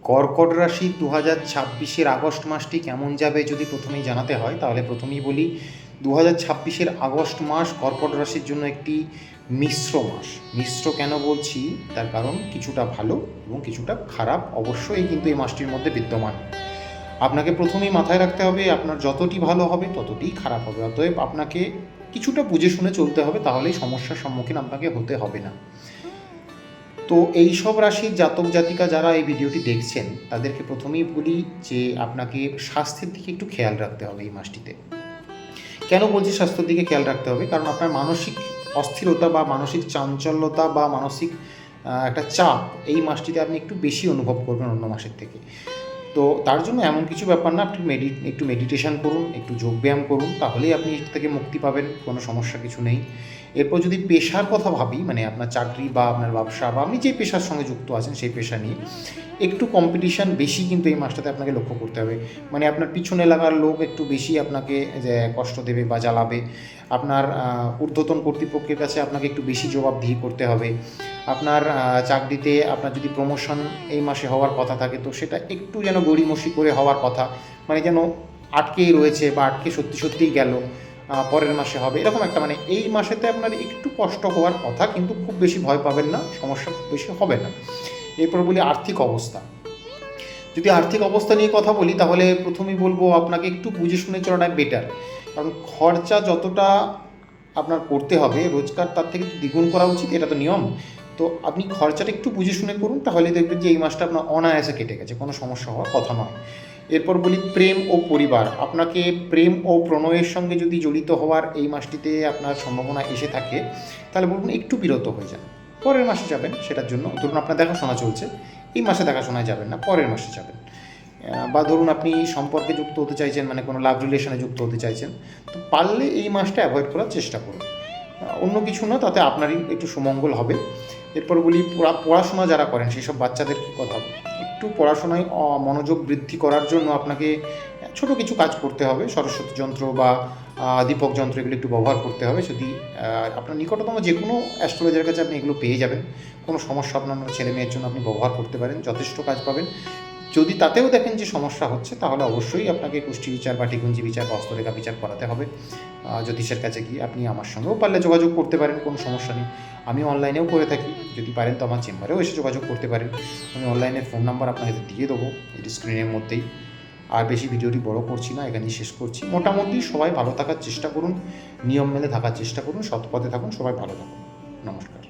কর্কট রাশি 2026-এর আগস্ট মাসটি কেমন যাবে যদি প্রথমেই জানাতে হয়, তাহলে প্রথমেই বলি 2026-এর আগস্ট মাস কর্কট রাশির জন্য একটি মিশ্র মাস। মিশ্র কেন বলছি, তার কারণ কিছুটা ভালো এবং কিছুটা খারাপ অবশ্যই কিন্তু এই মাসটির মধ্যে বিদ্যমান। আপনাকে প্রথমেই মাথায় রাখতে হবে আপনার যতটি ভালো হবে ততটিই খারাপ হবে, অতএব আপনাকে কিছুটা বুঝে শুনে চলতে হবে, তাহলেই সমস্যার সম্মুখীন আপনাকে হতে হবে না। তো এই সব রাশির জাতক জাতিকা যারা এই ভিডিওটি দেখছেন তাদেরকে প্রথমেই বলি যে আপনাকে স্বাস্থ্যের দিকে একটু খেয়াল রাখতে হবে এই মাসটিতে। কেন বলছি স্বাস্থ্যের দিকে খেয়াল রাখতে হবে, কারণ আপনার মানসিক অস্থিরতা বা মানসিক চাঞ্চল্যতা বা মানসিক একটা চাপ এই মাসটিতে আপনি একটু বেশি অনুভব করবেন অন্য মাসের থেকে। তো তার জন্য এমন কিছু ব্যাপার না, আপনি একটু মেডিটেশন করুন, একটু যোগব্যায়াম করুন, তাহলেই আপনি এর থেকে মুক্তি পাবেন, কোনো সমস্যা কিছু নেই। এরপর যদি পেশার কথা ভাবি, মানে আপনার চাকরি বা আপনার ব্যবসা বা আপনি যে পেশার সঙ্গে যুক্ত আছেন সেই পেশা নিয়ে একটু কম্পিটিশান বেশি কিন্তু এই মাসটাতে আপনাকে লক্ষ্য করতে হবে। মানে আপনার পিছনে লাগার লোক একটু বেশি আপনাকে যে কষ্ট দেবে বা জ্বালাবে, আপনার ঊর্ধ্বতন কর্তৃপক্ষের কাছে আপনাকে একটু বেশি জবাবদিহি করতে হবে। আপনার চাকরিতে আপনার যদি প্রমোশন এই মাসে হওয়ার কথা থাকে তো সেটা একটু যেন গড়িমসি করে হওয়ার কথা, মানে যেন আটকেই রয়েছে বা আটকে সত্যিই গেল, পরের মাসে হবে এরকম একটা, মানে এই মাসেতে আপনার একটু কষ্ট হওয়ার কথা, কিন্তু খুব বেশি ভয় পাবেন না, সমস্যা খুব বেশি হবে না। এরপর বলি আর্থিক অবস্থা। যদি আর্থিক অবস্থা নিয়ে কথা বলি তাহলে প্রথমেই বলবো আপনাকে একটু বুঝে শুনে চলাটাই বেটার, কারণ খরচা যতটা আপনার করতে হবে রোজগার তার থেকে দ্বিগুণ করা উচিত, এটা তো নিয়ম। তো আপনি খরচাটা একটু বুঝে শুনে করুন, তাহলে দেখবেন যে এই মাসটা আপনার অনায়াসে কেটে গেছে, কোনো সমস্যা হওয়ার কথা নয়। এরপর বলি প্রেম ও পরিবার। আপনাকে প্রেম ও প্রণয়ের সঙ্গে যদি জড়িত হওয়ার এই মাসটিতে আপনার সম্ভাবনা এসে থাকে তাহলে বলুন একটু বিরত হয়ে যান, পরের মাসে যাবেন সেটার জন্য। ধরুন আপনার দেখাশোনা চলছে, এই মাসে দেখাশোনায় যাবেন না, পরের মাসে যাবেন। বা ধরুন আপনি সম্পর্কে যুক্ত হতে চাইছেন, মানে কোনো লাভ রিলেশনে যুক্ত হতে চাইছেন, তো পারলে এই মাসটা অ্যাভয়েড করার চেষ্টা করুন। অন্য কিছু না, তাতে আপনারই একটু সুমঙ্গল হবে। এরপর বলি পড়াশোনা যারা করেন সেই সব বাচ্চাদের কী কথা, একটু পড়াশোনায় মনোযোগ বৃদ্ধি করার জন্য আপনাকে ছোট কিছু কাজ করতে হবে, সরস্বতী যন্ত্র বা দীপক যন্ত্র এগুলো একটু ব্যবহার করতে হবে। যদি আপনার নিকটতম যে কোনো অ্যাস্ট্রোলজারের কাছে আপনি এগুলো পেয়ে যাবেন, কোনো সমস্যা আপনার ছেলে মেয়ের জন্য আপনি ব্যবহার করতে পারেন, যথেষ্ট কাজ পাবেন। যদি তাতেও দেখেন যে সমস্যা হচ্ছে তাহলে অবশ্যই আপনাকে কুষ্টি বিচার বা টিকুঞ্জি বিচার বা হস্তরেখা বিচার করাতে হবে জ্যোতিষের কাছে গিয়ে। আপনি আমার সঙ্গেও পারলে যোগাযোগ করতে পারেন, কোনো সমস্যা নেই। আমি অনলাইনেও করে থাকি, যদি পারেন তো আমার চেম্বারেও এসে যোগাযোগ করতে পারেন। আমি অনলাইনের ফোন নাম্বার আপনাকে দিয়ে দেবো এই স্ক্রিনের মধ্যেই। আর বেশি ভিডিওটি বড় করছি না, এখানেই শেষ করছি। মোটামুটি সবাই ভালো থাকার চেষ্টা করুন, নিয়ম মেনে থাকার চেষ্টা করুন, সৎ পথে থাকুন, সবাই ভালো থাকুন। নমস্কার।